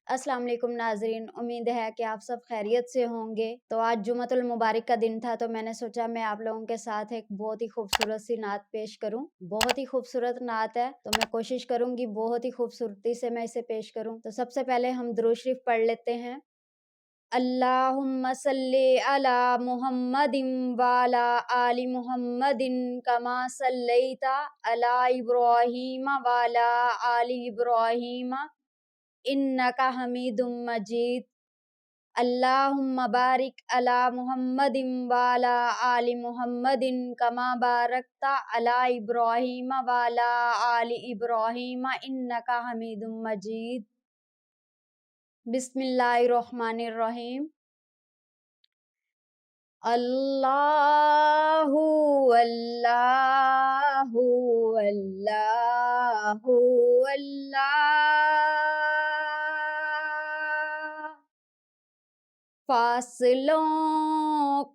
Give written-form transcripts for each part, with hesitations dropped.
अस्सलाम वालेकुम नाज़रीन, उम्मीद है कि आप सब खैरियत से होंगे। तो आज जुमअतुल मुबारक का दिन था, तो मैंने सोचा मैं आप लोगों के साथ एक बहुत ही खूबसूरत सी नात पेश करूँ। बहुत ही खूबसूरत नात है, तो मैं कोशिश करूँगी बहुत ही खूबसूरती से मैं इसे पेश करूँ। तो सबसे पहले हम दुरूद शरीफ पढ़ लेते हैं। अल्लाहुम्मा सल्ली अला मुहम्मदिन व अला आलि मुहम्मदिन कमा सल्लैता अला इब्राहीम व अला आलि इब्राहीम इन्नका हमीदुम मजीद। अल्लाहुम्मा बारिक अला मुहम्मदिन व अला आलि मुहम्मदिन कमा बारकता अला इब्राहीम व अला आलि इब्राहीम इन्नका हमीदुम मजीद। बिस्मिल्लाहिर्रहमानिर्रहीम। अल्लाहु अल्लाहु अल्लाहु अल्लाह। फासलों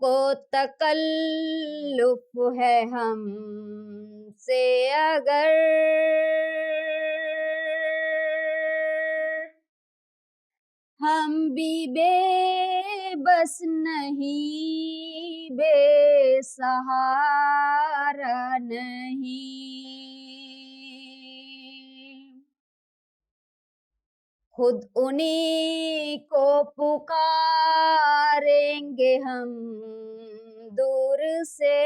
को तकल्लुफ है हमसे अगर, हम भी बेबस नहीं, बेसहारा नहीं। खुद उन्हीं को पुकारेंगे हम दूर से,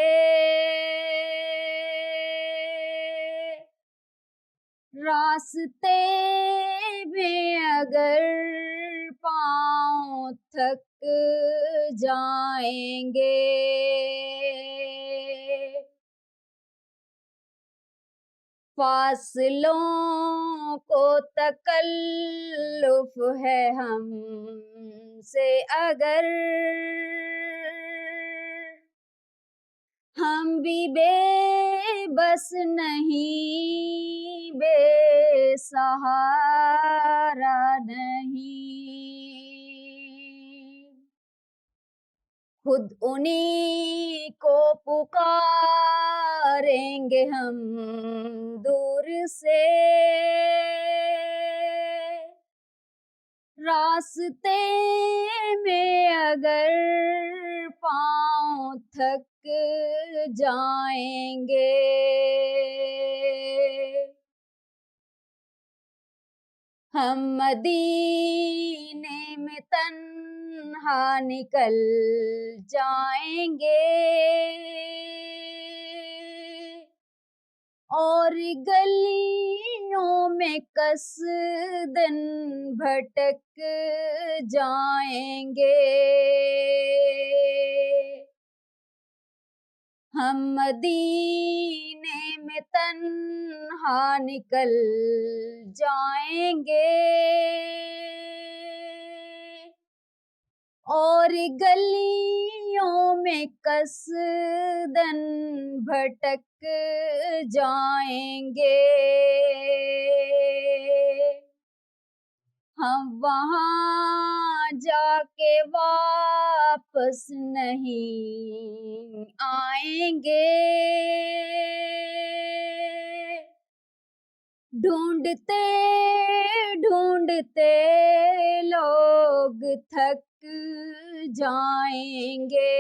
रास्ते में अगर पाँव थक जाएंगे, फासलों को तकल्लुफ है हमसे अगर, हम भी बेबस नहीं, बेसहारा नहीं। खुद उन्हीं को पुकारेंगे हम दूर से, रास्ते में अगर पाँव थक जाएंगे, हम मदीने में तन्हा निकल जाएंगे, और गलियों में कसदन भटक जाएंगे, हम मदीने में तन्हा निकल जाएंगे, और गलियों में कसदन भटक जाएंगे, हम वहाँ जाके वापस नहीं आएंगे, ढूंढते ढूंढते लोग थक जाएंगे,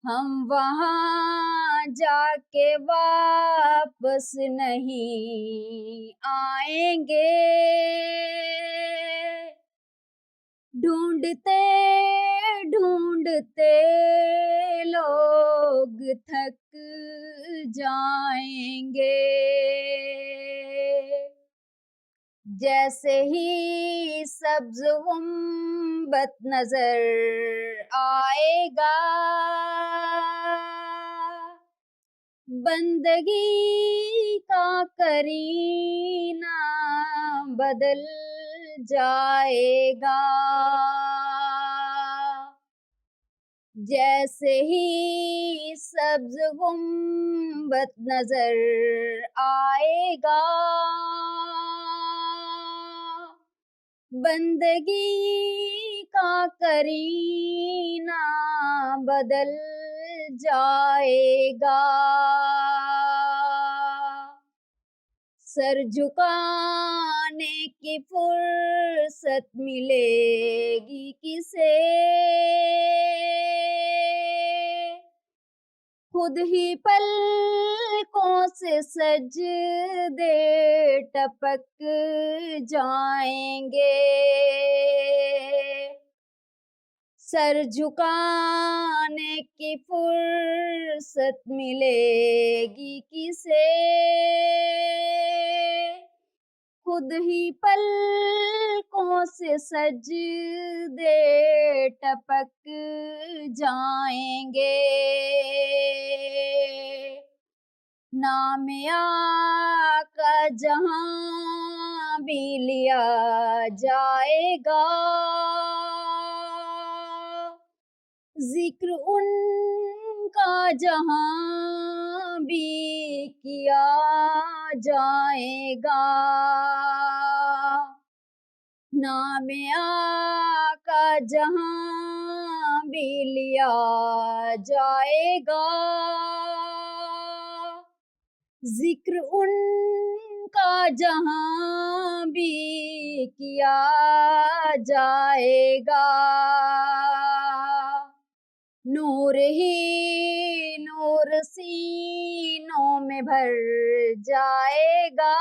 हम वहाँ जाके वापस नहीं आएंगे, ढूंढते ढूंढते लोग थक जाएंगे, जैसे ही सब्ज गुंबद नजर आएगा, बंदगी का करीना बदल जाएगा, जैसे ही सब्ज गुंबद नजर आएगा, बंदगी का करीना बदल जाएगा, सर झुकाने की फुर्सत मिलेगी किसे, खुद ही पलकों से सजदे टपक जाएंगे। सर झुकाने की फुर्सत मिलेगी किसे, खुद ही पलकों से सजदे टपक जाएंगे। नाम आका जहां भी लिया जाएगा, जिक्र उनका जहां भी किया जाएगा। नाम आका जहां भी लिया जाएगा, जिक्र उनका जहां भी किया जाएगा। नूर ही नूर सीनों में भर जाएगा,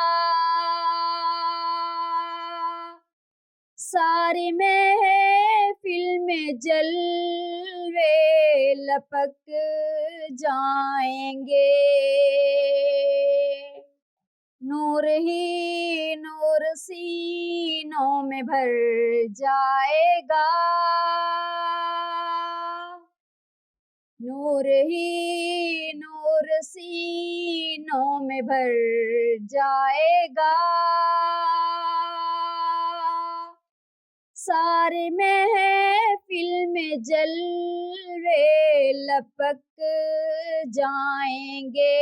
सारे महफिल में जलवे लपक जाएंगे। नूर ही नूर सीनों में भर जाएगा, नूर ही नूर सीनों में भर जाएगा, सारे महफिल में जलवे लपक जाएंगे।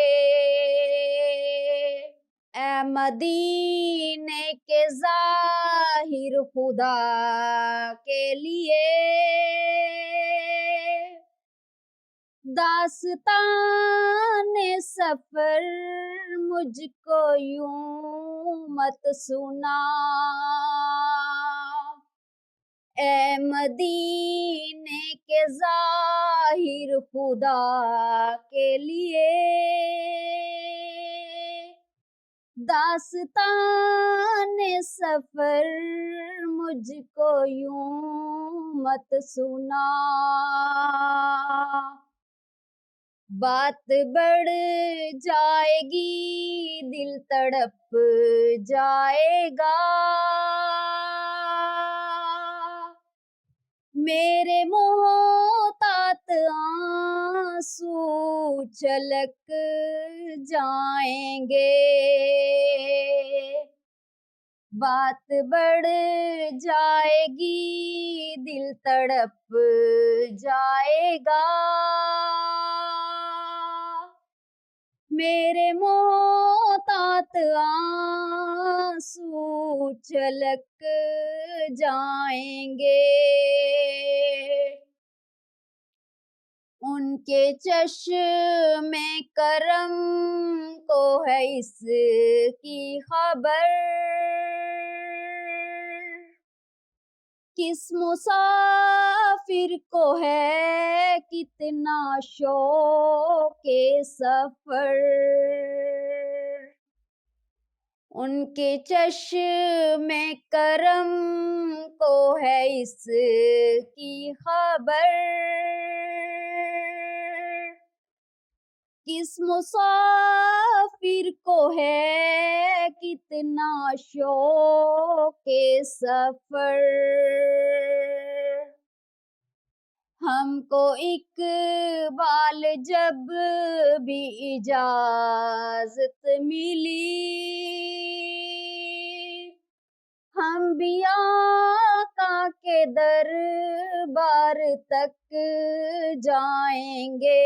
ऐ मदीने के ज़ाहिर खुदा के लिए, दास्ताने सफर मुझको यूं मत सुना। ऐ मदीने के ज़ाहिर खुदा के लिए, दास्ताने सफर मुझको यूं मत सुना। बात बढ़ जाएगी दिल तड़प जाएगा, मेरे मोहतात आंसू छलक जाएंगे। बात बढ़ जाएगी दिल तड़प जाएगा, मेरे मोहतात आंसू छलक जाएंगे। उनके चश्मे करम को है इसकी खबर, किस मुसाफिर को है कितना शौक़े सफर। उनके चश्मे करम को है इसकी खबर, किस मुसाफिर को है कितना शौक़े सफर। हमको इकबाल जब भी इजाज़त मिली, हम भी आका के दरबार तक जाएंगे।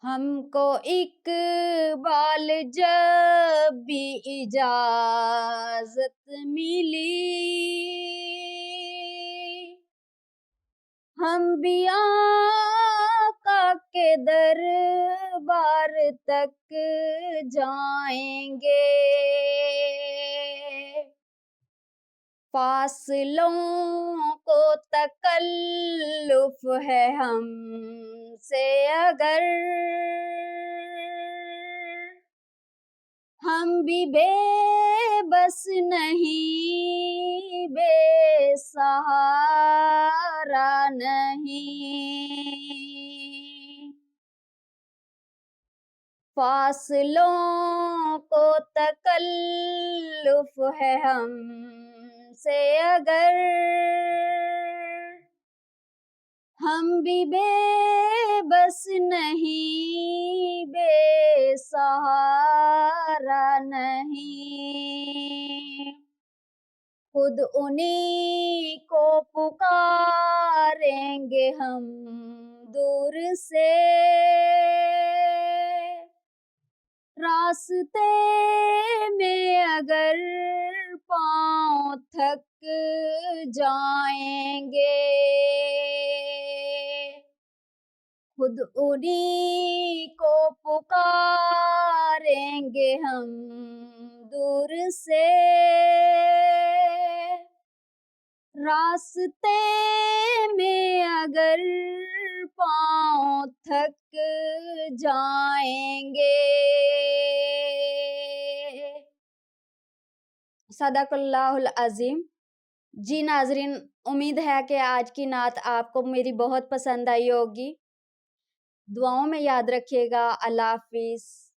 हमको इकबाल जब भी इजाज़त मिली, हम भी आका के दरबार तक जाएंगे। फासलों को तकल्लुफ है हमसे अगर, हम भी बेबस नहीं, बेसहारा नहीं। फासलों को तकल्लुफ है हमसे अगर, हम भी बेबस नहीं, बेसहारा नहीं। खुद उन्हीं को पुकारेंगे हम दूर से, रास्ते में अगर पाँव थक जाएंगे। खुद उन्हीं को पुकारेंगे हम दूर से, रास्ते में अगर पाँव थक जाएंगे। सदाकल्लाहुल अज़ीम। जी नाज़रीन, उम्मीद है कि आज की नात आपको मेरी बहुत पसंद आई होगी। दुआओं में याद रखिएगा। अल्लाह हाफ़िज़।